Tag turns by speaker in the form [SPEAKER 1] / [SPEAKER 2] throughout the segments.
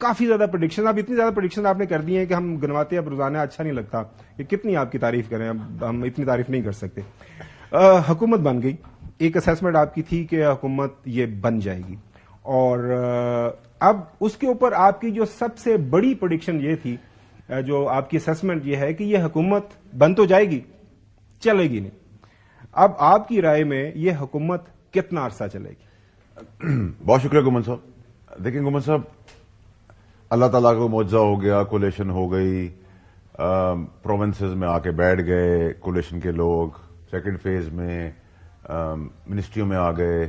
[SPEAKER 1] काफी ज्यादा प्रेडिक्शन, अब इतनी ज्यादा प्रेडिक्शन आपने कर दी है कि हम गिनवाते अब रोजाना अच्छा नहीं लगता कि कितनी आपकी तारीफ करें, अब हम इतनी तारीफ नहीं कर सकते। हुकूमत बन गई, एक असेसमेंट आपकी थी कि हुकूमत ये बन जाएगी, और अब उसके ऊपर आपकी जो सबसे बड़ी प्रेडिक्शन ये थी, जो आपकी असेसमेंट ये है कि ये हुकूमत बन तो जाएगी, चलेगी नहीं। अब आपकी राय में ये हुकूमत कितना अरसा चलेगी?
[SPEAKER 2] बहुत शुक्रिया गुमन साहब। देखिए गुमन साहब, अल्लाह ताला को मुआवजा हो गया, कोलेशन हो गई, प्रोविंसेस में आके बैठ गए कोलेशन के लोग, सेकंड फेज में मिनिस्ट्रियों में आ गए,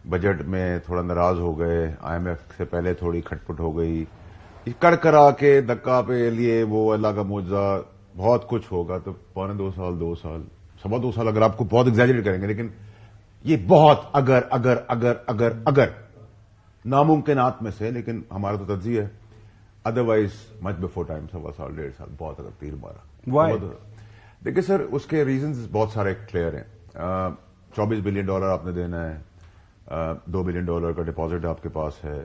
[SPEAKER 2] बजट में थोड़ा नाराज हो गए, IMF से पहले थोड़ी खटपट हो गई, कर करा के धक्का पे लिए वो अल्लाह का मुआवजा बहुत कुछ होगा, तो पौने 2 साल 2 साल सवा 2 साल अगर आपको बहुत एग्जैजरेट करेंगे, लेकिन ये बहुत अगर नामुमकिनात में से, लेकिन हमारा तो तज्जिया है अदरवाइज मच बिफोर टाइम, सवा साल 1.5 साल बहुत अगर तीर मारा। देखिए सर, उसके रीजंस बहुत सारे क्लियर हैं। $24 बिलियन आपने देना है, $2 बिलियन का डिपॉजिट आपके पास है,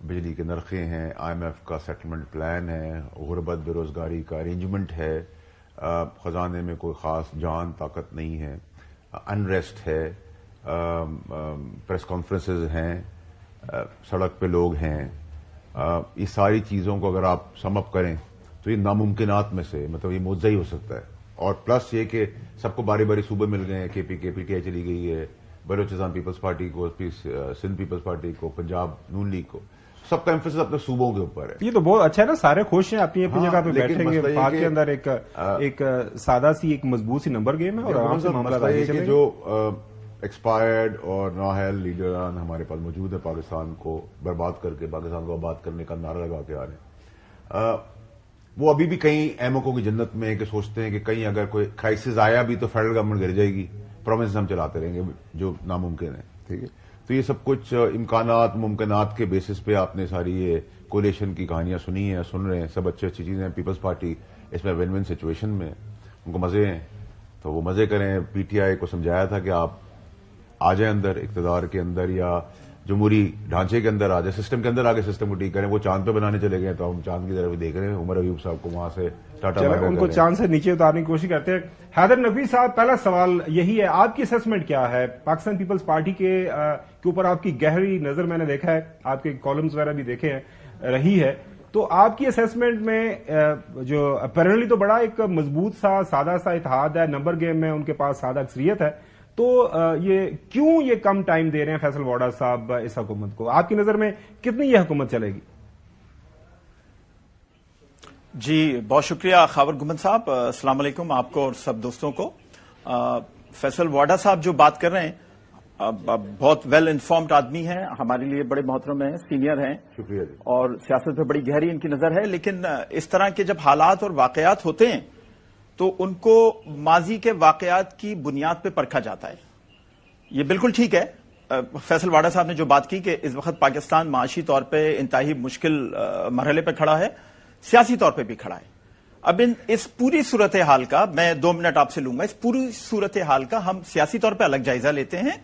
[SPEAKER 2] बिजली के नरखें हैं, IMF का सेटलमेंट प्लान है, गुर्बत बेरोजगारी का अरेंजमेंट है, खजाने में कोई खास जान ताकत नहीं है, अनरेस्ट है, प्रेस कॉन्फ्रेंसेज हैं, सड़क पे लोग हैं। ये सारी चीजों को अगर आप सम अप करें तो ये नामुमकिनात में से, मतलब ये मुआवजा ही हो सकता है। और प्लस ये कि सबको बारी बारी सूबे मिल गए हैं, KPK PTI चली गई है, बलोचिस्तान पीपल्स पार्टी को, सिंध पीपल्स पार्टी को, पंजाब नून लीग को, सबका एम्फेसिस अपने सूबों के ऊपर है।
[SPEAKER 1] ये तो बहुत अच्छा है ना, सारे खुश हैं, अपनी अपनी जगह पे बैठेंगे। पाक के अंदर एक सादा सी एक मजबूत सी नंबर गेम है और आराम से मामला आगे चलेगा।
[SPEAKER 2] जो एक्सपायर्ड और नाअहल लीडरान हमारे पास मौजूद है, पाकिस्तान को बर्बाद करके पाकिस्तान को आबाद करने का नारा लगा के आ रहे हैं, वो अभी भी कहीं एमओको की जन्नत में है कि सोचते हैं कि कहीं अगर कोई क्राइसिस आया भी तो फेडरल गवर्नमेंट गिर जाएगी, प्रोविंस हम चलाते रहेंगे जो नामुमकिन है। ठीक है, तो ये सब कुछ इम्कानात मुमकिनात के बेसिस पे आपने सारी ये कोलेशन की कहानियां सुनी है, सुन रहे हैं, सब अच्छी चीजें हैं। पीपल्स पार्टी इसमें विन विन सिचुएशन में, उनको मजे हैं तो वो मजे करें। PTI को समझाया था कि आप आ जाए अंदर, इक्तदार के अंदर या जमहूरी ढांचे के अंदर आ जाए, सिस्टम के अंदर आगे सिस्टम को ठीक करें। वो चांद पे बनाने चले गए तो हम चांद की तरफ देख रहे हैं, उमर अयूब साहब को वहां से टाटा बाय बाय
[SPEAKER 1] उनको चांद से नीचे उतारने की कोशिश करते हैं। हैदर नकवी साहब, पहला सवाल यही है, आपकी असेसमेंट क्या है? पाकिस्तान पीपल्स पार्टी के ऊपर आपकी गहरी नजर मैंने देखा है, आपके कॉलम्स वगैरह भी देखे हैं, रही है, तो आपकी असेसमेंट में जो अपेरेंटली तो बड़ा एक मजबूत सा सादा सा इत्तेहाद है, नंबर गेम में उनके पास सादा अक्सरियत है, तो ये क्यों ये कम टाइम दे रहे हैं फैसल वाडा साहब इस हुकूमत को? आपकी नजर में कितनी ये हुकूमत चलेगी?
[SPEAKER 3] जी बहुत शुक्रिया खावर गुमन साहब, अस्सलाम वालेकुम आपको और सब दोस्तों को। फैसल वाडा साहब जो बात कर रहे हैं, बहुत वेल इन्फॉर्म्ड आदमी हैं, हमारे लिए बड़े मोहतरम हैं, सीनियर हैं,
[SPEAKER 2] शुक्रिया जी।
[SPEAKER 3] और सियासत पे बड़ी गहरी इनकी नजर है। लेकिन इस तरह के जब हालात और वाकयात होते हैं तो उनको माजी के वाकयात की बुनियाद पे परखा जाता है। ये बिल्कुल ठीक है, फैसल वाडा साहब ने जो बात की कि इस वक्त पाकिस्तान माशी तौर पे इंतहाई मुश्किल मरहले पे खड़ा है, सियासी तौर पे भी खड़ा है। अब इस पूरी सूरत हाल का मैं 2 मिनट आपसे लूंगा। इस पूरी सूरत हाल का हम सियासी तौर पे अलग जायजा लेते हैं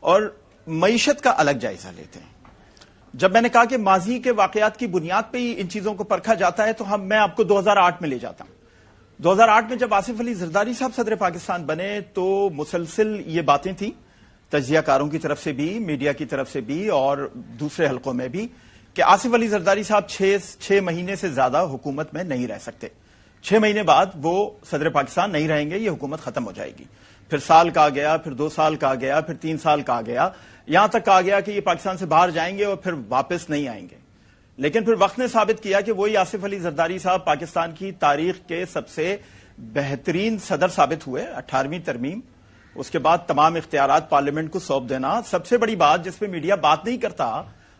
[SPEAKER 3] और मईशत का अलग जायजा लेते हैं। जब मैंने कहा कि माजी के वाकयात की बुनियाद पे ही इन चीजों को परखा जाता है, तो मैं आपको 2008 में ले जाता हूं। 2008 में जब आसिफ अली जरदारी साहब सदर पाकिस्तान बने तो मुसलसिल ये बातें थी तजियाकारों की तरफ से भी, मीडिया की तरफ से भी और दूसरे हलकों में भी, कि आसिफ अली जरदारी साहब 6 महीने से ज्यादा हुकूमत में नहीं रह सकते। 6 महीने बाद वो सदर पाकिस्तान नहीं रहेंगे, ये हुकूमत खत्म हो जाएगी। फिर साल का आ गया, फिर 2 साल का आ गया, फिर 3 साल का आ गया, यहां तक आ गया कि ये पाकिस्तान से बाहर जाएंगे और फिर वापस नहीं आएंगे। लेकिन फिर वक्त ने साबित किया कि वही आसिफ अली जरदारी साहब पाकिस्तान की तारीख के सबसे बेहतरीन सदर साबित हुए। 18वीं तरमीम, उसके बाद तमाम इख्तियारात पार्लियामेंट को सौंप देना, सबसे बड़ी बात जिसपे मीडिया बात नहीं करता,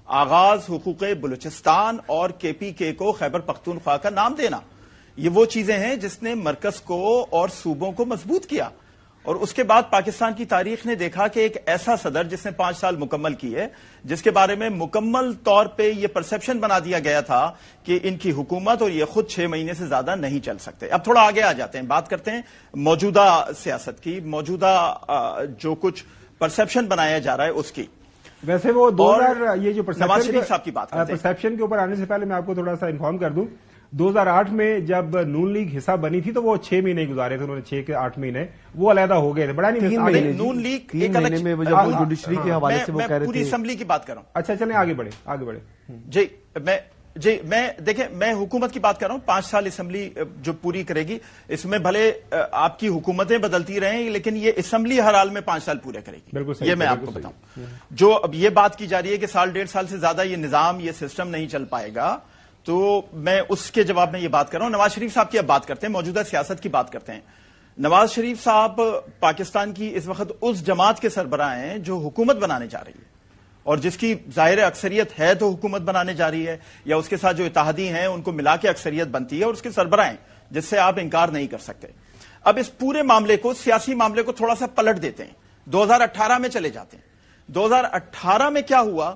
[SPEAKER 3] आगाज हुकूक बलूचिस्तान और KPK को खैबर पख्तूनख्वा का नाम देना, ये वो चीजें हैं जिसने मरकज को और सूबों को मजबूत किया। और उसके बाद पाकिस्तान की तारीख ने देखा कि एक ऐसा सदर जिसने 5 साल मुकम्मल किए, जिसके बारे में मुकम्मल तौर पे ये परसेप्शन बना दिया गया था कि इनकी हुकूमत और ये खुद 6 महीने से ज्यादा नहीं चल सकते। अब थोड़ा आगे आ जाते हैं, बात करते हैं मौजूदा सियासत की, मौजूदा जो कुछ परसेप्शन बनाया जा रहा है उसकी।
[SPEAKER 1] वैसे वो 2000 ये जो
[SPEAKER 3] नवाज शरीफ साहब की बात करते हैं,
[SPEAKER 1] परसेप्शन के ऊपर आने से पहले मैं आपको थोड़ा सा इन्फॉर्म कर दूं, 2008 में जब नून लीग हिस्सा बनी थी तो वो 6 महीने गुजारे थे, उन्होंने 6 के 8 महीने वो अलहदा हो गए थे, बड़ा नहीं मिसाल।
[SPEAKER 3] नून लीग
[SPEAKER 4] 3 महीने में वो जब जुडिशरी के हवाले से वो कह रहे थे,
[SPEAKER 3] पूरी असेंबली की बात कर रहा हूं।
[SPEAKER 1] अच्छा चलें आगे बढ़े।
[SPEAKER 3] मैं देखें, मैं हुकूमत की बात कर रहा हूं। 5 साल असेंबली जो पूरी करेगी, इसमें भले आपकी हुकूमतें बदलती रहें, लेकिन ये असेंबली हर हाल में 5 साल पूरे करेगी। ये मैं आपको बताऊं, जो अब ये बात की जा रही है कि 1.5 साल से ज्यादा ये निजाम, ये सिस्टम नहीं चल पाएगा, तो मैं उसके जवाब में ये बात कर रहा हूं। नवाज शरीफ साहब की अब बात करते हैं, मौजूदा सियासत की बात करते हैं। नवाज शरीफ साहब पाकिस्तान की इस वक्त उस जमात के सरबराह हैं जो हुकूमत बनाने जा रही है, और जिसकी जाहिर अक्सरियत है तो हुकूमत बनाने जा रही है, या उसके साथ जो इत्तेहादी हैं उनको मिला के अक्सरियत बनती है, और उसके सरबराह हैं जिससे आप इंकार नहीं कर सकते। अब इस पूरे मामले को, सियासी मामले को थोड़ा सा पलट देते हैं, 2018 में चले जाते हैं। 2018 में क्या हुआ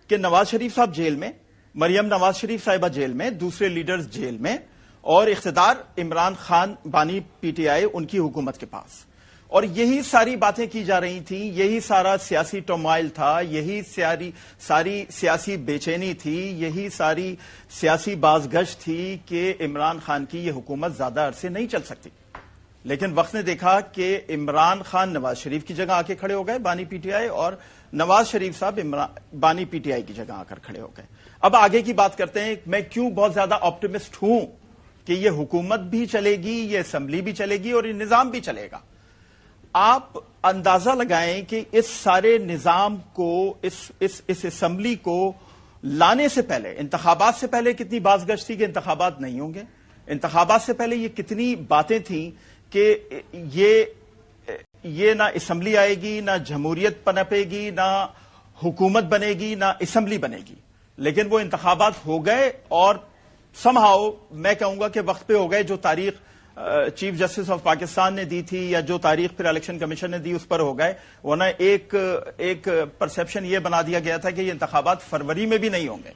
[SPEAKER 3] कि नवाज शरीफ साहब जेल में, मरियम नवाज शरीफ साहिबा जेल में, दूसरे लीडर्स जेल में, और इख्तिदार इमरान खान बानी पीटीआई उनकी हुकूमत के पास। और यही सारी बातें की जा रही थी, यही सारा सियासी टर्मोइल था, यही सारी सियासी बेचैनी थी, यही सारी सियासी बाजगश थी कि इमरान खान की यह हुकूमत ज्यादा अरसे नहीं चल सकती। लेकिन वक्त ने देखा कि इमरान खान नवाज शरीफ की जगह आके खड़े हो गए, बानी पीटीआई, और नवाज शरीफ साहब बानी पीटीआई की जगह आकर खड़े हो गए। अब आगे की बात करते हैं। मैं क्यों बहुत ज्यादा ऑप्टिमिस्ट हूं कि यह हुकूमत भी चलेगी, यह असेंबली भी चलेगी और यह निजाम भी चलेगा। आप अंदाजा लगाएं कि इस सारे निजाम को, इस असेंबली को लाने से पहले, इंतखाबात से पहले कितनी बाज़गश थी कि इंतखाबात नहीं होंगे। इंतखाबात से पहले ये कितनी बातें थी कि ये ना असेंबली आएगी, ना जमहूरियत पनपेगी, ना हुकूमत बनेगी, ना असेंबली बनेगी। लेकिन वो इंतखाबात हो गए, और समहाउ मैं कहूंगा कि वक्त पे हो गए। जो तारीख चीफ जस्टिस ऑफ पाकिस्तान ने दी थी, या जो तारीख फिर इलेक्शन कमीशन ने दी, उस पर हो गए। वरना एक परसेप्शन ये बना दिया गया था कि ये इंतखाबात फरवरी में भी नहीं होंगे,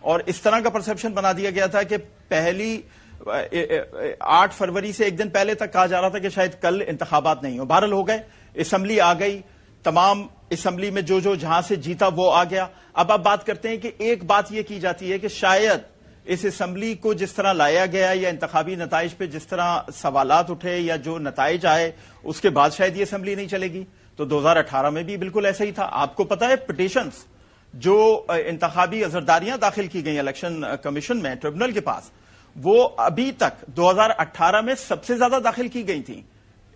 [SPEAKER 3] और इस तरह का परसेप्शन बना दिया गया था कि पहली 8 फरवरी से एक दिन पहले तक कहा जा रहा था कि शायद कल इंतखाबात नहीं हो। बहरहाल हो गए, असेंबली आ गई, तमाम असेंबली में जो जहां से जीता वो आ गया। अब आप बात करते हैं कि एक बात यह की जाती है कि शायद इस असेंबली को जिस तरह लाया गया, या इंतखाबी नताइज पे जिस तरह सवालात उठे, या जो नताइज आए, उसके बाद शायद ये असेंबली नहीं चलेगी। तो 2018 में भी बिल्कुल ऐसा ही था। आपको पता है, पिटीशंस जो इंतखाबी अजरदारियां दाखिल की गई इलेक्शन कमीशन में, ट्रिब्यूनल के पास, वो अभी तक 2018 में सबसे ज्यादा दाखिल की गई थी।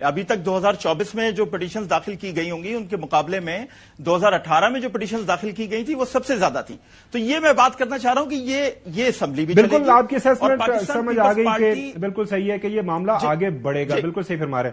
[SPEAKER 3] अभी तक 2024 में जो पिटीशंस दाखिल की गई होंगी, उनके मुकाबले में 2018 में जो पिटीशंस दाखिल की गई थी वो सबसे ज्यादा थी। तो ये मैं बात करना चाह रहा हूं कि ये असेंबली भी
[SPEAKER 1] बिल्कुल आपकी असेसमेंट समझ आ गई कि बिल्कुल सही है कि ये मामला आगे बढ़ेगा। बिल्कुल सही फरमा रहे हैं।